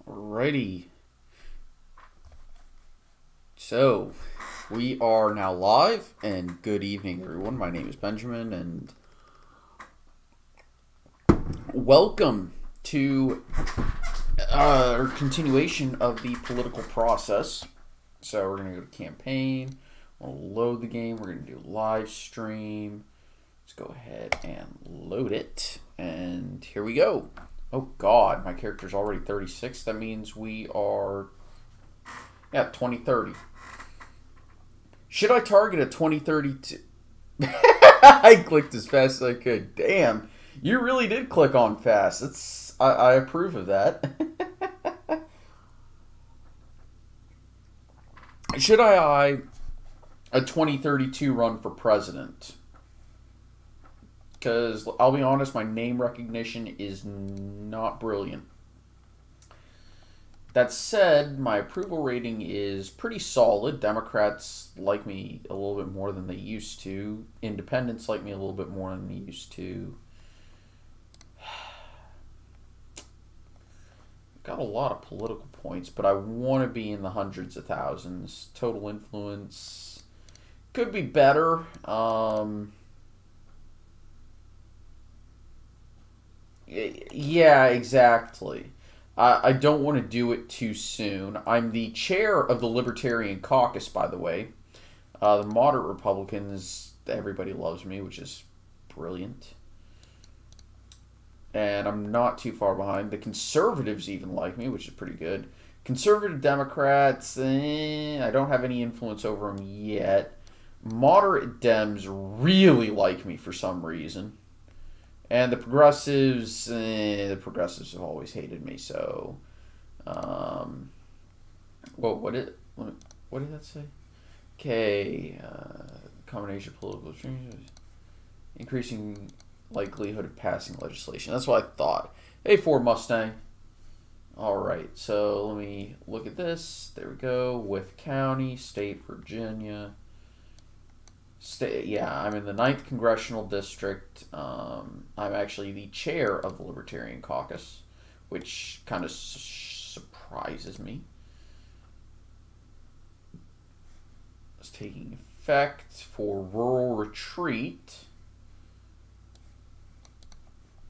Alrighty. So, we are now live, and good evening, everyone. My name is Benjamin, and welcome to our continuation of the political process. So, we're going to go to campaign. We'll load the game. We're going to do live stream. Let's go ahead and load it. And here we go. Oh, God. My character's already 36. That means we are, 2030. Should I target a 2032? I clicked as fast as I could. Damn, you really did click on fast. I approve of that. Should I eye a 2032 run for president? Because I'll be honest, my name recognition is not brilliant. That said, my approval rating is pretty solid. Democrats like me a little bit more than they used to. Independents like me a little bit more than they used to. Got a lot of political points, but I want to be in the hundreds of thousands. Total influence could be better. Yeah, exactly. I don't want to do it too soon. I'm the chair of the Libertarian Caucus, by the way. The moderate Republicans, everybody loves me, which is brilliant. And I'm not too far behind. The conservatives even like me, which is pretty good. Conservative Democrats, I don't have any influence over them yet. Moderate Dems really like me for some reason. And the progressives have always hated me. So, well, what did that say? Okay, combination of political changes, increasing likelihood of passing legislation. That's what I thought. Hey, Ford Mustang. All right, so let me look at this. There we go. With County, State, Virginia. Yeah, I'm in the Ninth Congressional District. I'm actually the chair of the Libertarian Caucus, which kind of surprises me. It's taking effect for rural retreat.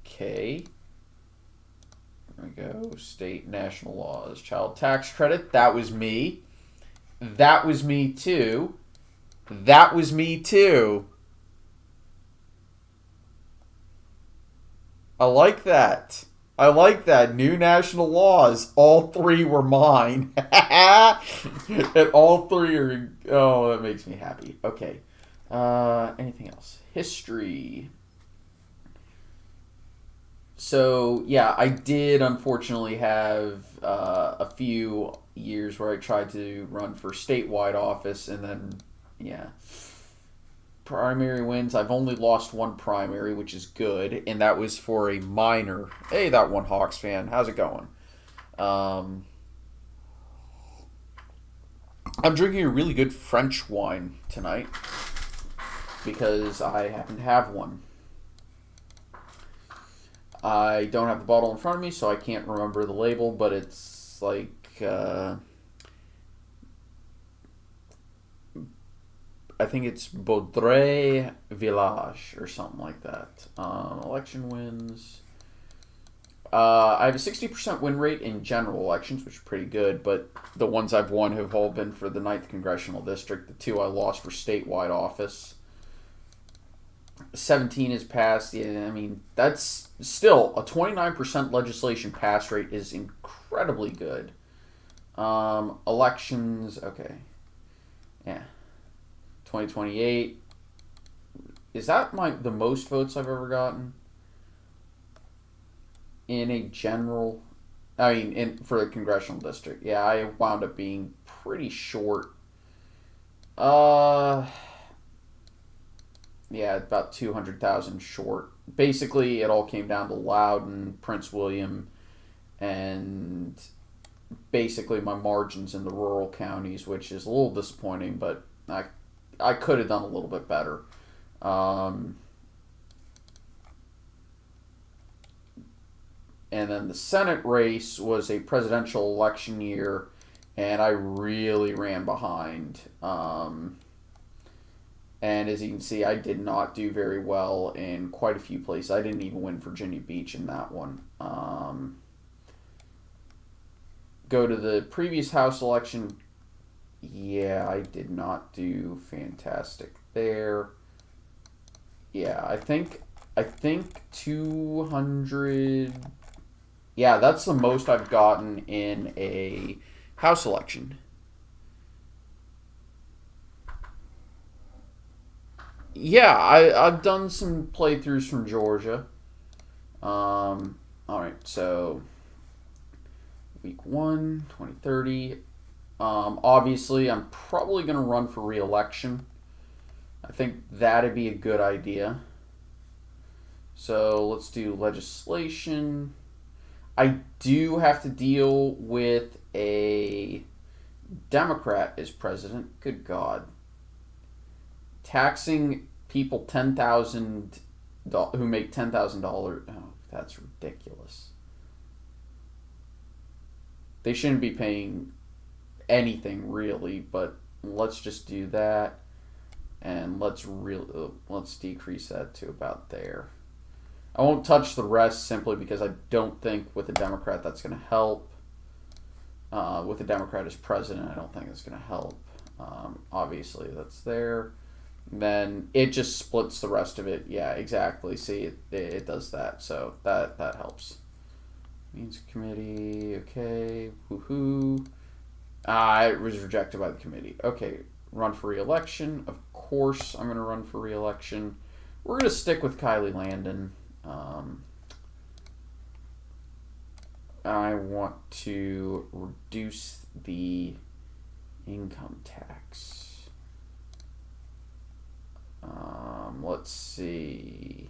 Okay. There we go. State national laws. Child tax credit. That was me. That was me too. That was me too. I like that. I like that. New national laws. All three were mine. And all three are. Oh, that makes me happy. Okay. Anything else? History. So, yeah, I did unfortunately have a few years where I tried to run for statewide office, and then, yeah, primary wins. I've only lost one primary, which is good, and that was for a minor. Hey, that one Hawks fan. How's it going? Um, I'm drinking a really good French wine tonight because I happen to have one. I don't have the bottle in front of me, so I can't remember the label, but it's like I think it's Baudry Village or something like that. Election wins. I have a 60% win rate in general elections, which is pretty good, but the ones I've won have all been for the Ninth Congressional District. The two I lost for statewide office. 17 is passed. Yeah, I mean, that's still a 29% legislation pass rate is incredibly good. Elections, okay. Yeah. 2028. Is that the most votes I've ever gotten in a general? I mean, for a congressional district. Yeah, I wound up being pretty short. Uh, yeah, about 200,000 short. Basically, it all came down to Loudoun, Prince William, and basically my margins in the rural counties, which is a little disappointing, but I could have done a little bit better. Um, And then the Senate race was a presidential election year, and I really ran behind. And as you can see, I did not do very well in quite a few places. I didn't even win Virginia Beach in that one. Go to the previous House election. Yeah, I did not do fantastic there. Yeah, I think 200. Yeah, that's the most I've gotten in a House election. Yeah, I've done some playthroughs from Georgia. All right, so week 1, 2030. Obviously, I'm probably going to run for re-election. I think that'd be a good idea. So let's do legislation. I do have to deal with a Democrat as president. Good God. Taxing people $10,000 who make $10,000. Oh, that's ridiculous. They shouldn't be paying anything really, but let's just do that, and let's decrease that to about there. I won't touch the rest simply because I don't think with a Democrat that's going to help. With a Democrat as president, I don't think it's going to help. Obviously, that's there. Then it just splits the rest of it. Yeah, exactly. See, it does that, so that helps. Means committee, okay, woohoo. It was rejected by the committee. Okay, run for re-election. Of course, I'm going to run for re-election. We're going to stick with Kylie Landon. I want to reduce the income tax. Let's see.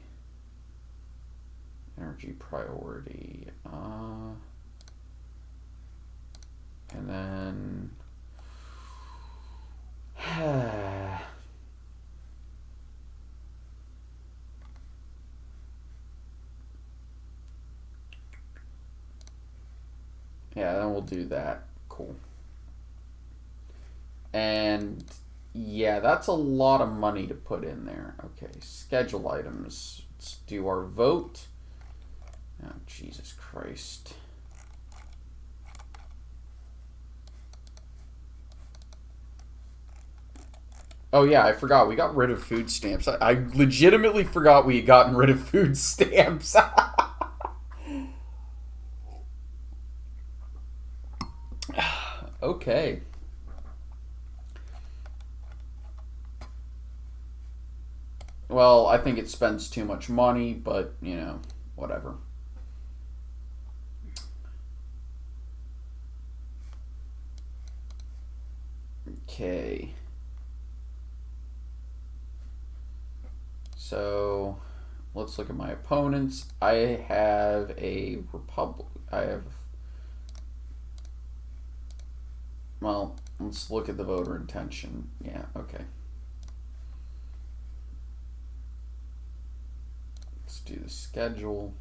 Energy priority. And then yeah, then we'll do that. Cool. And yeah, that's a lot of money to put in there. Okay, schedule items. Let's do our vote. Oh, Jesus Christ. Oh yeah, I forgot. We got rid of food stamps. I legitimately forgot we had gotten rid of food stamps. Okay. Well, I think it spends too much money, but, you know, whatever. Okay. So, let's look at my opponents. I have a Republic. Well, let's look at the voter intention. Yeah, okay. Let's do the schedule.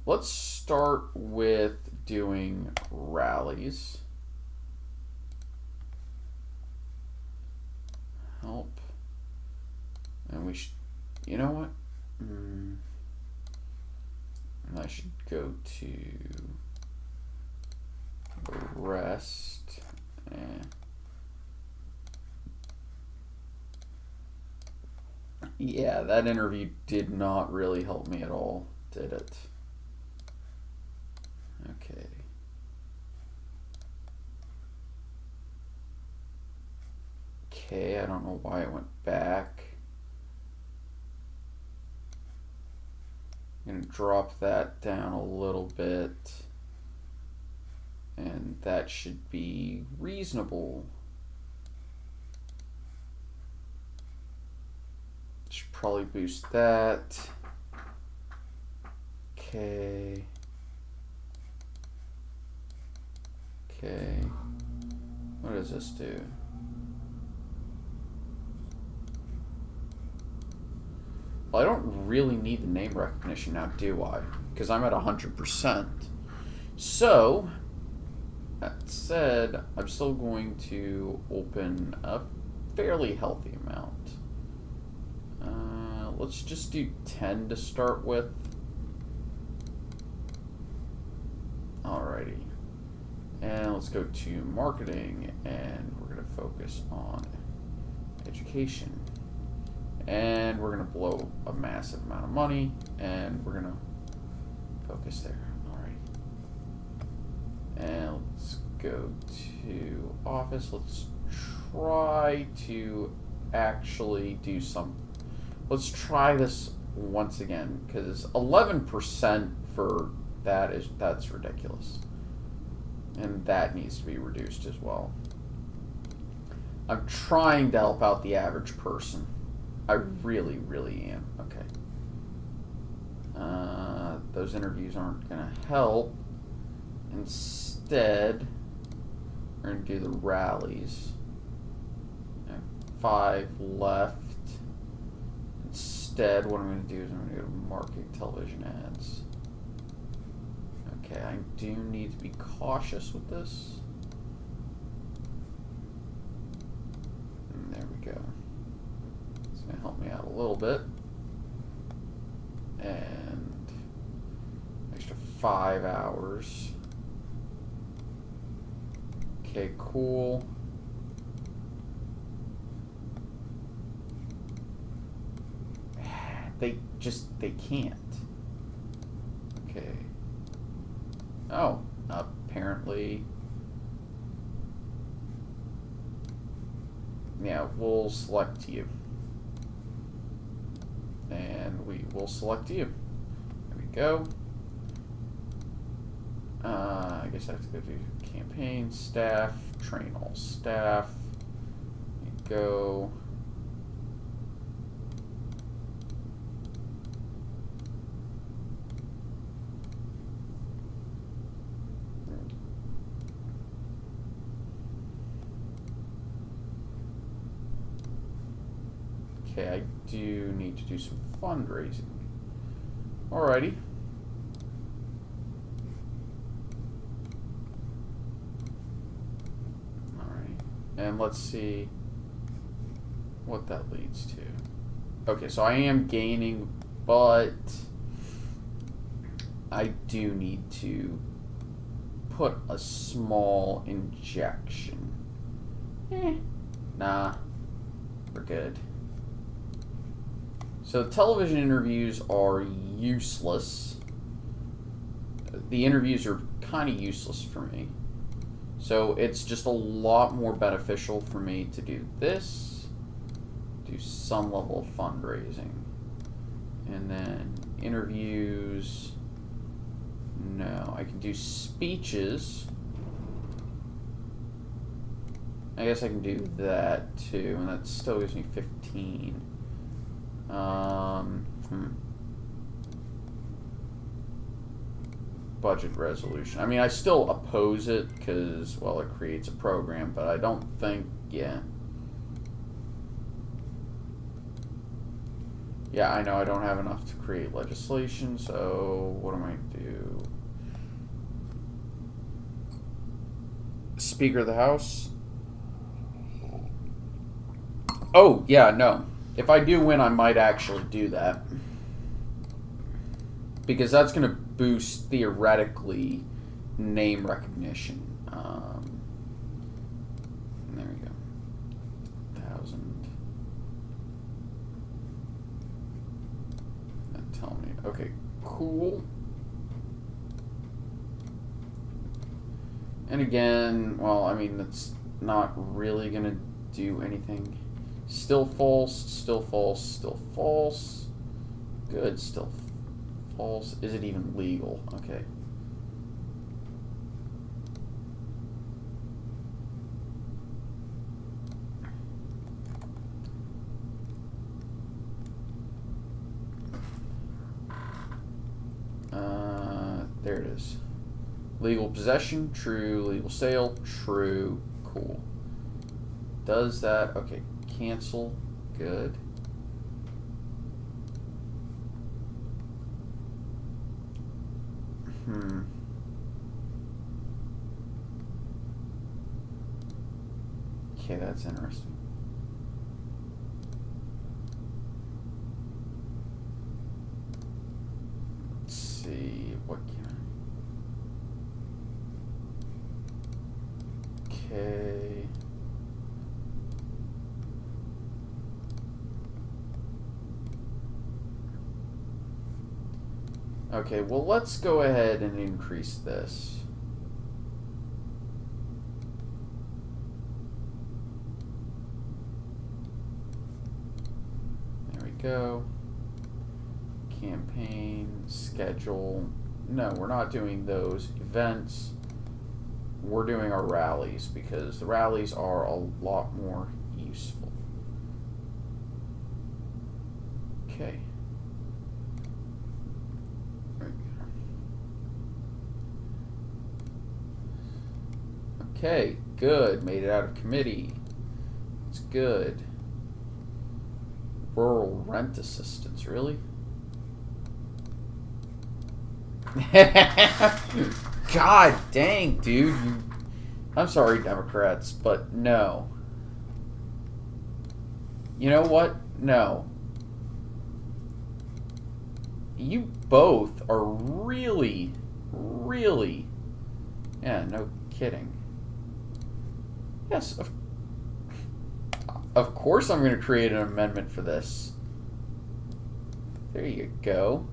Let's start with doing rallies. Help. And we should, you know what? I should go to the rest. Yeah, that interview did not really help me at all, did it? Okay. Okay, I don't know why it went back. I'm going to drop that down a little bit. And that should be reasonable. Should probably boost that. Okay. Okay. What does this do? Well, I don't really need the name recognition now, do I? Because I'm at 100%. So, that said, I'm still going to open a fairly healthy amount. Let's just do 10 to start with. Alrighty. And let's go to marketing, and we're going to focus on education. And we're going to blow a massive amount of money, and we're going to focus there. Alright. And let's go to office. Let's try to actually do some. Let's try this once again, because 11% for that's ridiculous. And that needs to be reduced as well. I'm trying to help out the average person. I really, really am. Okay. Those interviews aren't going to help. Instead, we're going to do the rallies. 5 left. Instead, what I'm going to do is I'm going to go to marketing television ads. Okay, I do need to be cautious with this. And there we go. It's going to help me out a little bit. And extra 5 hours. Okay, cool. They can't. Okay. Oh, apparently. Yeah, we'll select you. And we will select you. There we go. I guess I have to go to campaign, staff, train all staff. There you go. Okay, I do need to do some fundraising. Alrighty. Alright. And let's see what that leads to. Okay, so I am gaining, but I do need to put a small injection. Nah, we're good. So television interviews are useless. The interviews are kind of useless for me. So it's just a lot more beneficial for me to do this, do some level of fundraising. And then interviews, no. I can do speeches. I guess I can do that too, and that still gives me 15. Budget resolution. I mean, I still oppose it because, well, it creates a program, but I don't think, yeah. Yeah, I know I don't have enough to create legislation, so what am I do? Speaker of the House? Oh, yeah, no. If I do win, I might actually do that. Because that's going to boost, theoretically, name recognition. There we go. 1,000. Tell me. Okay, cool. And again, well, I mean, that's not really going to do anything. Still false, still false, still false. Good, still false. Is it even legal? Okay. There it is. Legal possession, true. Legal sale, true. Cool. Does that? Okay. Cancel. Good. Okay, that's interesting. Let's see, what can I... Okay. Okay, well, let's go ahead and increase this. There we go. Campaign, schedule. No, we're not doing those. Events. We're doing our rallies because the rallies are a lot more useful. Okay. Okay, good. Made it out of committee. It's good. Rural rent assistance, really? God dang, dude. I'm sorry, Democrats, but no. You know what? No. You both are really, really... Yeah, no kidding. Yes, of course I'm going to create an amendment for this. There you go.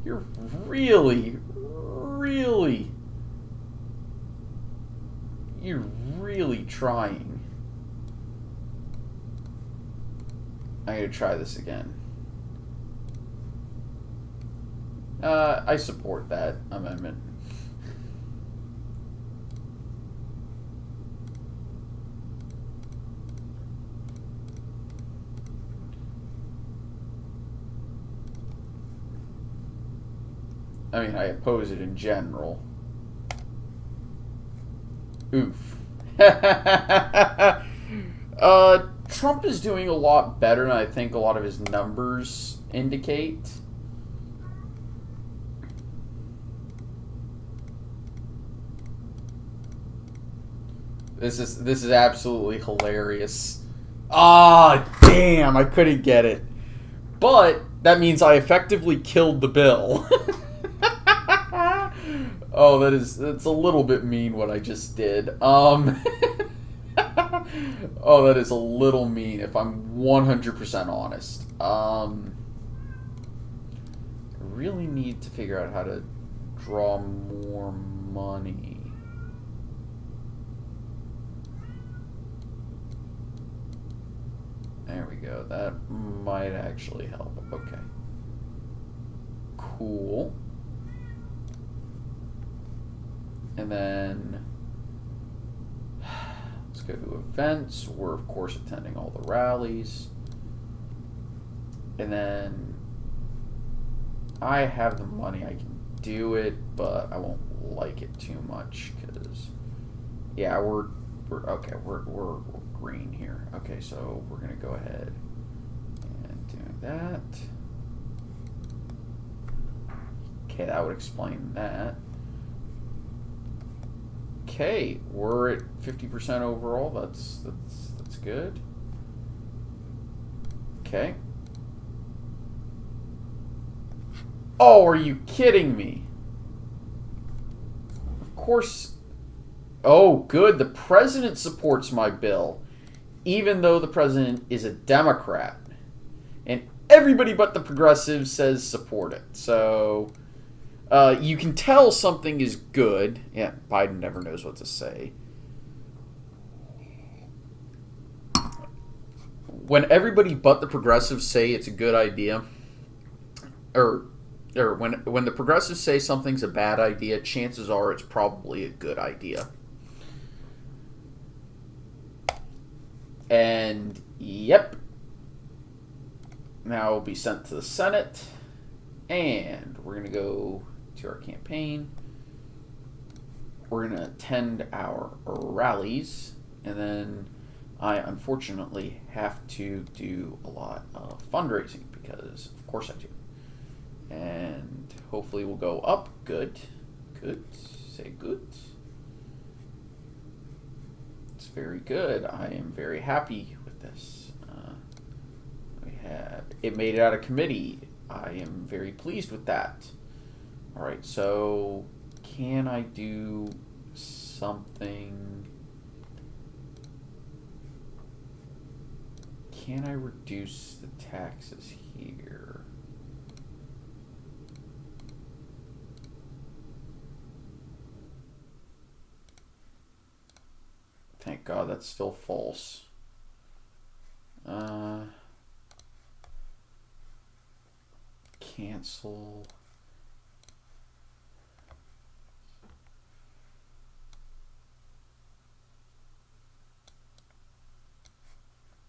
You're really, really... You're really trying. I'm going to try this again. I support that amendment. I mean, I oppose it in general. Oof. Trump is doing a lot better than I think a lot of his numbers indicate. This is absolutely hilarious. Ah, damn, I couldn't get it. But that means I effectively killed the bill. Oh, that's a little bit mean what I just did. Oh, that is a little mean if I'm 100% honest. I really need to figure out how to draw more money. There we go. That might actually help. Okay. Cool. And then let's go to events. We're, of course, attending all the rallies. And then I have the money. I can do it, but I won't like it too much because, yeah, we're okay. We're green here. Okay, so we're gonna go ahead and do that. Okay, that would explain that. Okay, we're at 50% overall. That's good. Okay. Oh, are you kidding me? Of course. Oh, good. The president supports my bill, even though the president is a Democrat. And everybody but the progressives says support it. So you can tell something is good. Yeah, Biden never knows what to say. When everybody but the progressives say it's a good idea, or when the progressives say something's a bad idea, chances are it's probably a good idea. And, yep. Now it'll be sent to the Senate. And we're going to go to our campaign. We're going to attend our rallies. And then I unfortunately have to do a lot of fundraising because, of course, I do. And hopefully we'll go up. Good. Good. Say good. It's very good. I am very happy with this. It made it out of committee. I am very pleased with that. All right, so can I do something? Can I reduce the taxes here? Thank God that's still false. Cancel.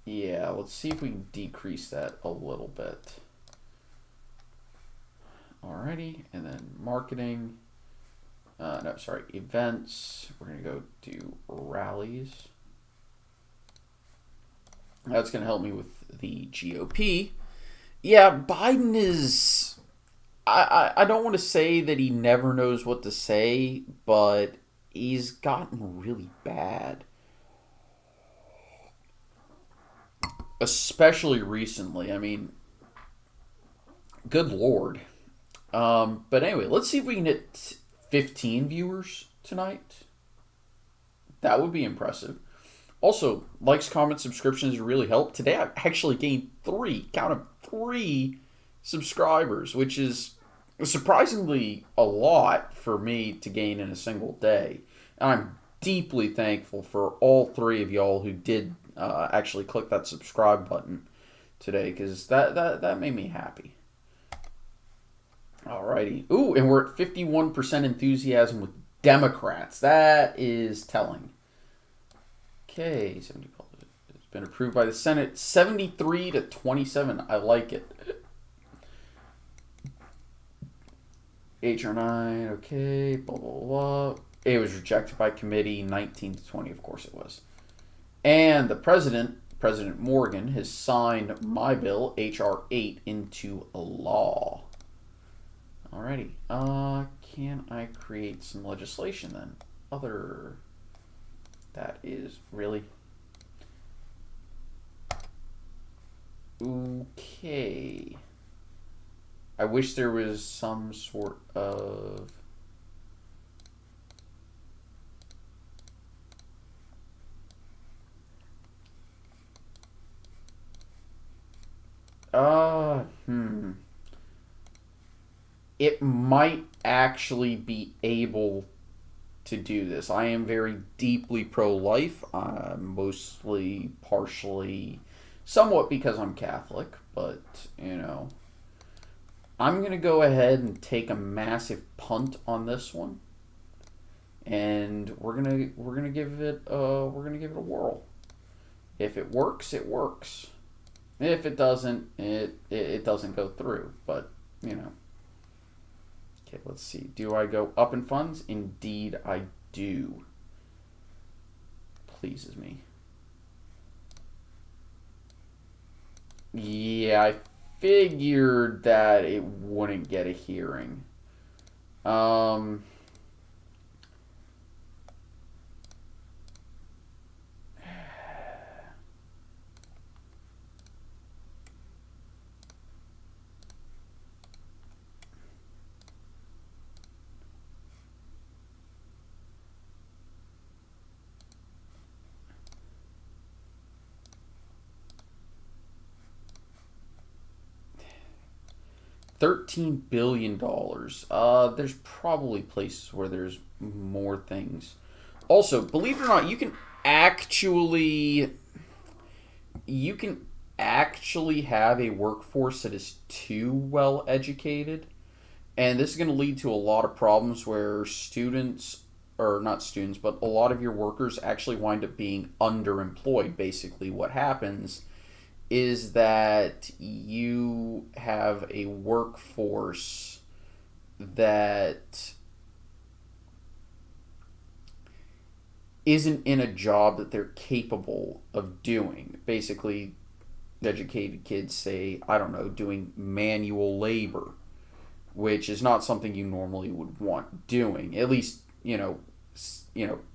Yeah, let's see if we can decrease that a little bit. Alrighty, and then marketing. No, sorry, events. We're going to go do rallies. That's going to help me with the GOP. Yeah, Biden is... I don't want to say that he never knows what to say, but he's gotten really bad. Especially recently. I mean, good Lord. But anyway, let's see if we can hit 15 viewers tonight. That would be impressive. Also, likes, comments, subscriptions really help. Today I actually gained 3 subscribers, which is surprisingly a lot for me to gain in a single day. And I'm deeply thankful for all 3 of y'all who did actually click that subscribe button today, because that made me happy. Alrighty. Ooh, and we're at 51% enthusiasm with Democrats. That is telling. Okay, 70. It's been approved by the Senate. 73 to 27. I like it. HR 9. Okay. Blah blah blah. It was rejected by committee. 19 to 20. Of course it was. And the president, President Morgan, has signed my bill, HR 8, into law. Alrighty. Can I create some legislation then? That is really... Okay. I wish there was some sort of... It might actually be able to do this. I am very deeply pro-life. I'm mostly, partially, somewhat because I'm Catholic, but, you know, I'm going to go ahead and take a massive punt on this one. And we're going to give it a whirl. If it works, it works. If it doesn't, it doesn't go through, but, you know. Okay, let's see. Do I go up in funds? Indeed, I do. Pleases me. Yeah, I figured that it wouldn't get a hearing. 13 billion dollars. There's probably places where there's more things. Also, believe it or not, you can actually have a workforce that is too well educated, and this is going to lead to a lot of problems where students, or not students, but a lot of your workers actually wind up being underemployed. Basically, what happens is that you have a workforce that isn't in a job that they're capable of doing. Basically, educated kids say, I don't know, doing manual labor, which is not something you normally would want doing. At least,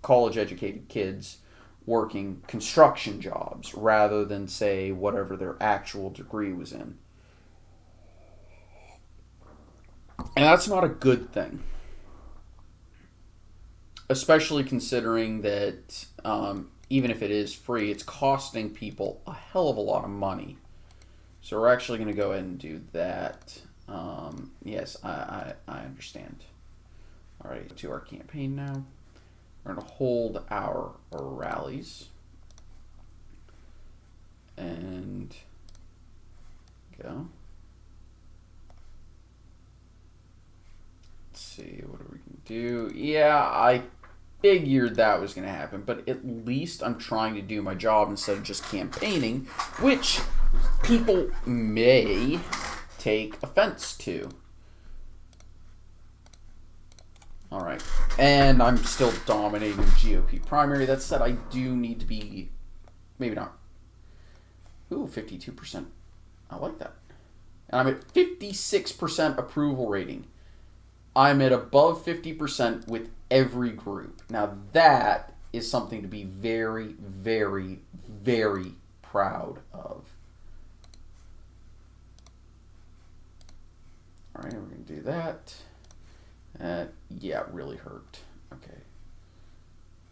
college educated kids working construction jobs rather than, say, whatever their actual degree was in. And that's not a good thing, especially considering that even if it is free, it's costing people a hell of a lot of money. So we're actually going to go ahead and do that. Yes, I understand. All right, to our campaign now. We're going to hold our rallies. And go. Let's see, what are we going to do? Yeah, I figured that was going to happen, but at least I'm trying to do my job instead of just campaigning, which people may take offense to. All right, and I'm still dominating the GOP primary. That said, I do need to be, maybe not. Ooh, 52%. I like that. And I'm at 56% approval rating. I'm at above 50% with every group. Now that is something to be very, very, very proud of. All right, we're going to do that. Yeah, it really hurt. Okay.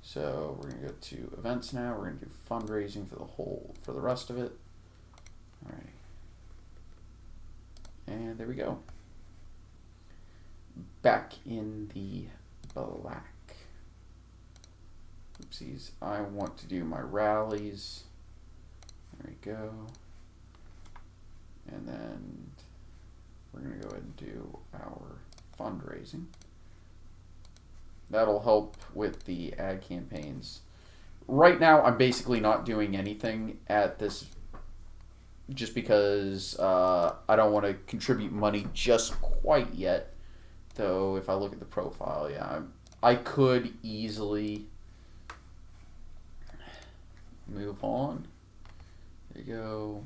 So we're going to go to events now. We're going to do fundraising for the rest of it. All right. And there we go. Back in the black. Oopsies. I want to do my rallies. There we go. And then we're going to go ahead and do our fundraising. That'll help with the ad campaigns. Right now, I'm basically not doing anything at this just because I don't want to contribute money just quite yet. Though, if I look at the profile, yeah, I could easily move on. There you go.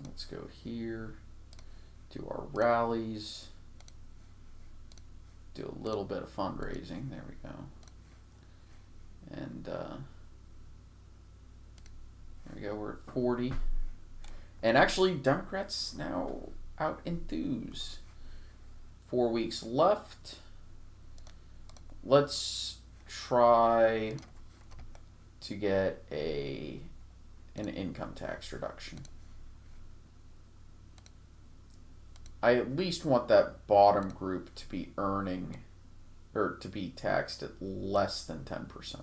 Let's go here. Do our rallies. Do a little bit of fundraising. There we go. And there we go. We're at 40. And actually, Democrats now out enthuse. 4 weeks left. Let's try to get an income tax reduction. I at least want that bottom group to be earning, or to be taxed at less than 10%.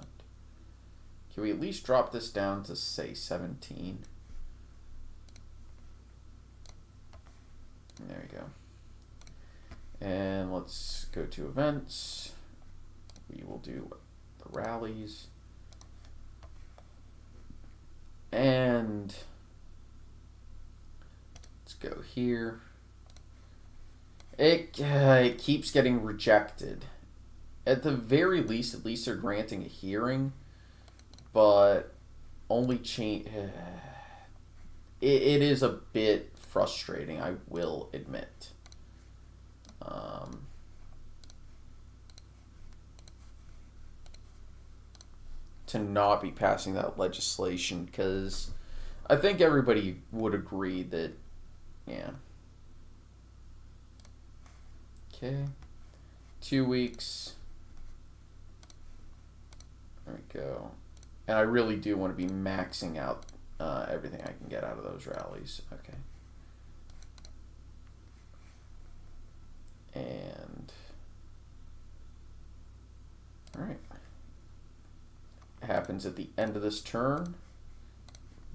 Can we at least drop this down to, say, 17? There you go. And let's go to events. We will do the rallies. And let's go here. It keeps getting rejected. At the very least, at least they're granting a hearing, but only change. It is a bit frustrating, I will admit. To not be passing that legislation, because I think everybody would agree that, yeah. Okay. 2 weeks. There we go. And I really do want to be maxing out everything I can get out of those rallies. Okay. And all right. It happens at the end of this turn.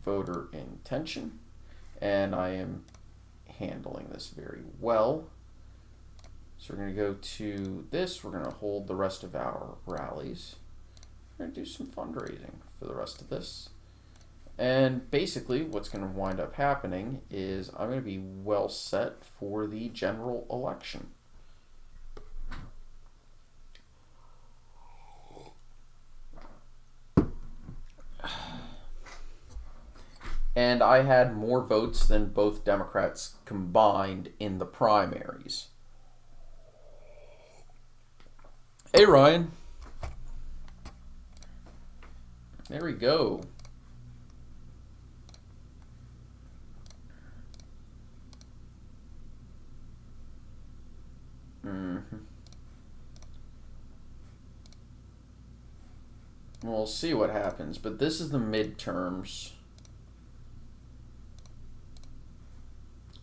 Voter intention. And I am handling this very well. So we're going to go to this. We're going to hold the rest of our rallies. We're going to do some fundraising for the rest of this. And basically what's going to wind up happening is I'm going to be well set for the general election. and I had more votes than both Democrats combined in the primaries. Hey, Ryan. There we go. We'll see what happens, but this is the midterms.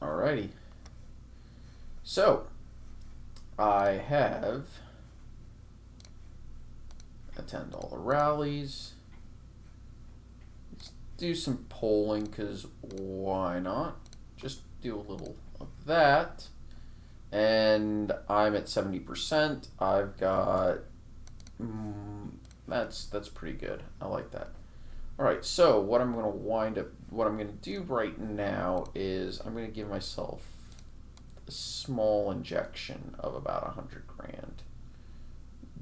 Alrighty. So, I have attend all the rallies. Let's do some polling, because why not? Just do a little of that. And I'm at 70%. I've got... That's pretty good. I like that. Alright, so what I'm going to do right now is I'm going to give myself a small injection of about 100 grand.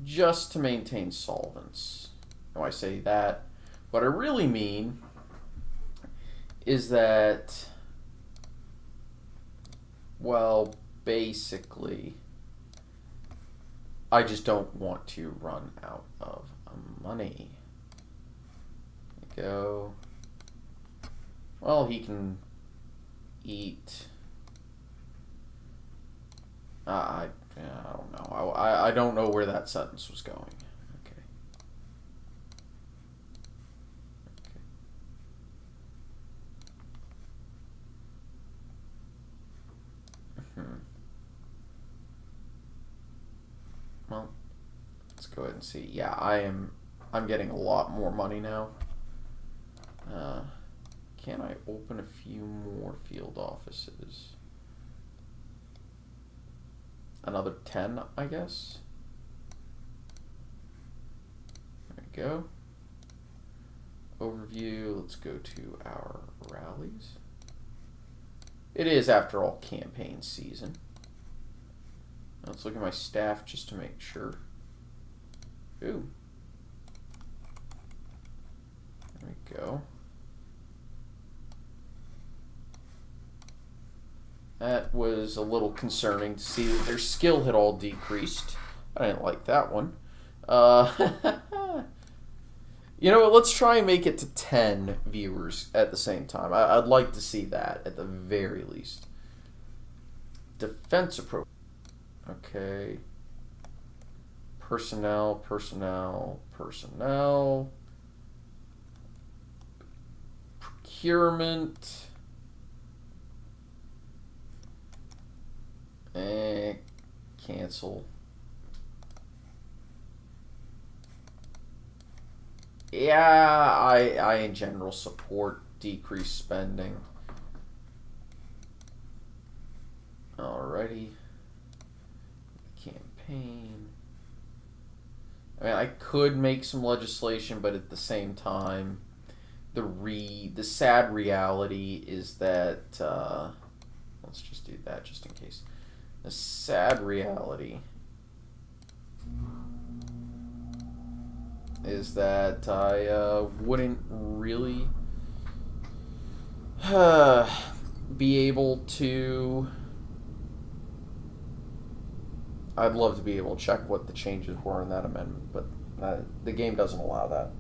Just to maintain solvents. When I say that, what I really mean is that, well, basically, I just don't want to run out of money. Go. Well, he can eat. I don't know. I don't know where that sentence was going. Okay. Well, let's go ahead and see. Yeah, I'm getting a lot more money now. Can I open a few more field offices? Another 10, I guess. There we go. Overview. Let's go to our rallies. It is, after all, campaign season. Let's look at my staff just to make sure. Ooh. There we go. That was a little concerning to see that their skill had all decreased. I didn't like that one. You know what, let's try and make it to 10 viewers at the same time. I'd like to see that at the very least. Defense approach. Okay. Personnel. Procurement. Cancel. Yeah, I in general support decreased spending. Alrighty. Campaign. I mean, I could make some legislation, but at the same time, the sad reality is that let's just do that just in case. The sad reality is that I wouldn't really be able to... I'd love to be able to check what the changes were in that amendment, but the game doesn't allow that.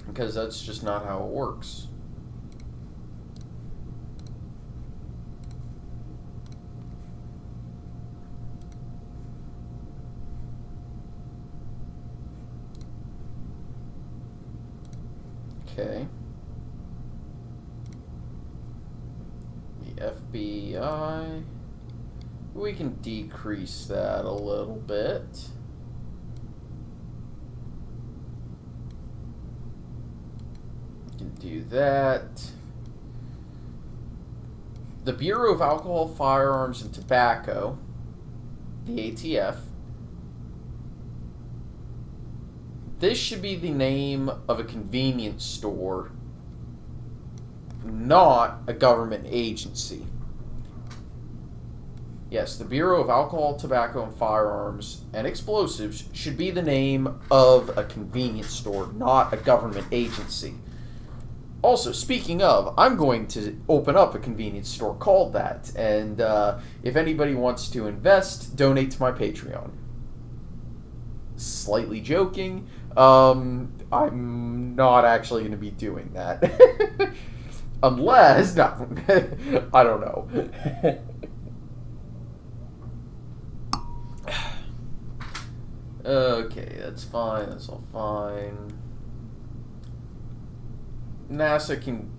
Because that's just not how it works. Okay. The FBI. We can decrease that a little bit. Do that. The Bureau of Alcohol, Firearms, and Tobacco, the ATF. This should be the name of a convenience store, not a government agency. Yes, the Bureau of Alcohol, Tobacco, and Firearms and Explosives should be the name of a convenience store, not a government agency. Also, speaking of, I'm going to open up a convenience store called that, and if anybody wants to invest, donate to my Patreon. Slightly joking. I'm not actually going to be doing that. Unless, no, I don't know. Okay, that's fine, that's all fine. NASA can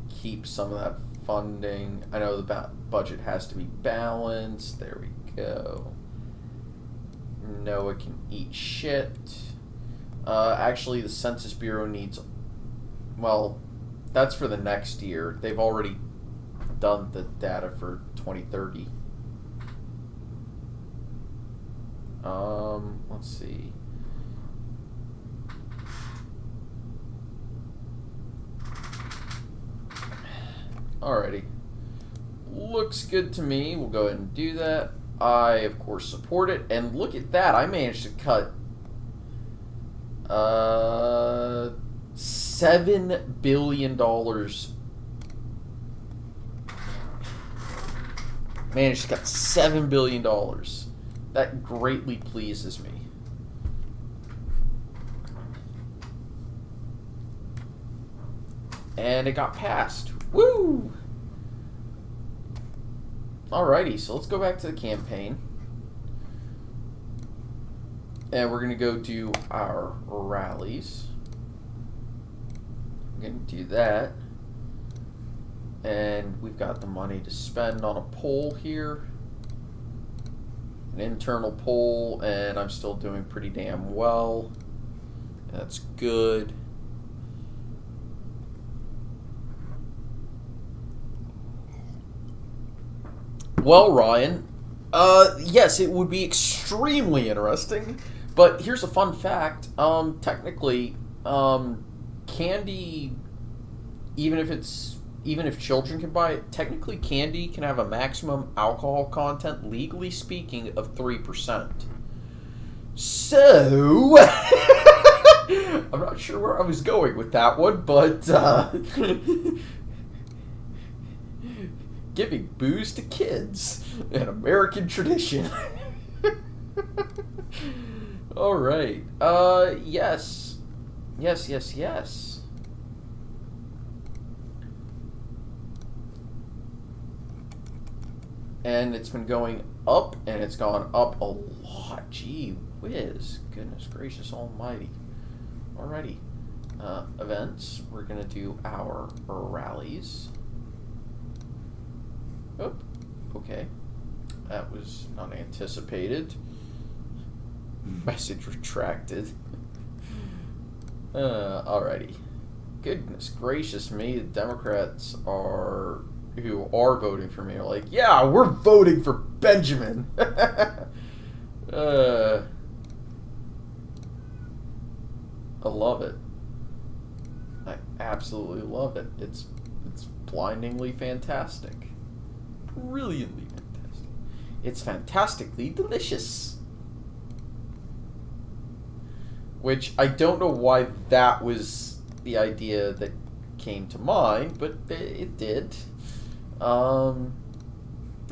keep some of that funding. I know the budget has to be balanced. There we go. NOAA can eat shit. Actually, the Census Bureau needs... Well, that's for the next year. They've already done the data for 2030. Let's see. Alrighty. Looks good to me. We'll go ahead and do that. I, of course, support it. And look at that. I managed to cut $7 billion. Managed to cut $7 billion. That greatly pleases me. And it got passed. Woo! Alrighty, so let's go back to the campaign. And we're going to go do our rallies. I'm going to do that. And we've got the money to spend on a poll here. An internal poll, and I'm still doing pretty damn well. That's good. Well, Ryan, yes, it would be extremely interesting, but here's a fun fact. Technically, candy, even if children can buy it, technically candy can have a maximum alcohol content, legally speaking, of 3%. So, I'm not sure where I was going with that one, but giving booze to kids, an American tradition. All right. Yes. And it's been going up, and it's gone up a lot. Gee whiz. Goodness gracious almighty. Alrighty. Events. We're going to do our rallies. Oh, okay. That was unanticipated. Message retracted. Alrighty. Goodness gracious me, the Democrats who are voting for me are like, yeah, we're voting for Benjamin. I love it. I absolutely love it. It's blindingly fantastic. Brilliantly fantastic. It's fantastically delicious. Which I don't know why that was the idea that came to mind, but it did. You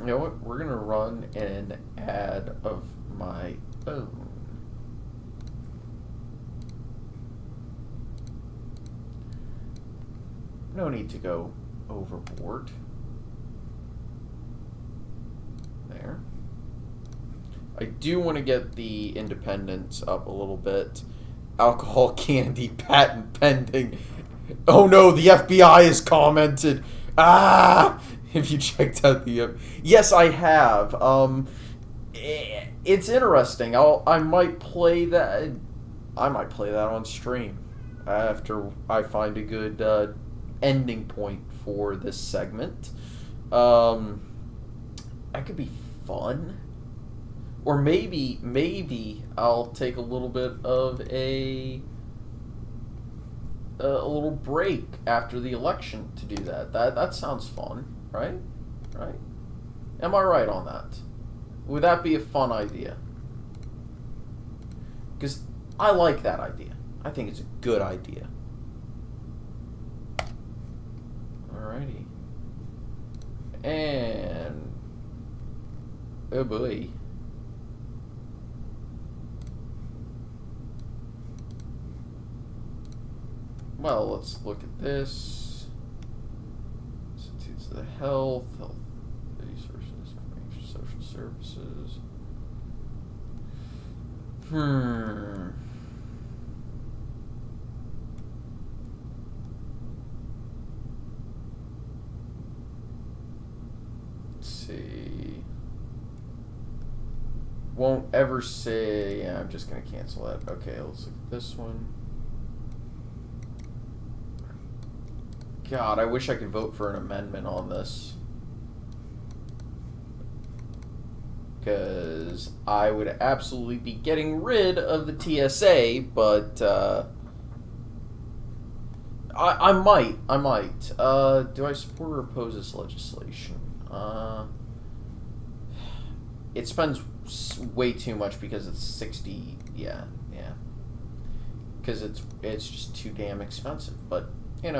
know what? We're gonna run an ad of my own. No need to go overboard. There. I do want to get the independence up a little bit. Alcohol candy patent pending. Oh no, the FBI has commented. Ah! If you checked out the... yes, I have. It's interesting. I might play that... I might play that on stream after I find a good ending point for this segment. That could be fun. Or maybe I'll take a little bit of a little break after the election to do that. That sounds fun, right? Right? Am I right on that? Would that be a fun idea? Because I like that idea. I think it's a good idea. Alrighty. And... oh boy. Well, let's look at this. Institutes of the health resources, social services. Let's see. Won't ever say. Yeah, I'm just gonna cancel that. Okay, let's look at this one. God, I wish I could vote for an amendment on this. Because I would absolutely be getting rid of the TSA, but I might. Do I support or oppose this legislation? It spends way too much because it's 60. Yeah. Because it's just too damn expensive, but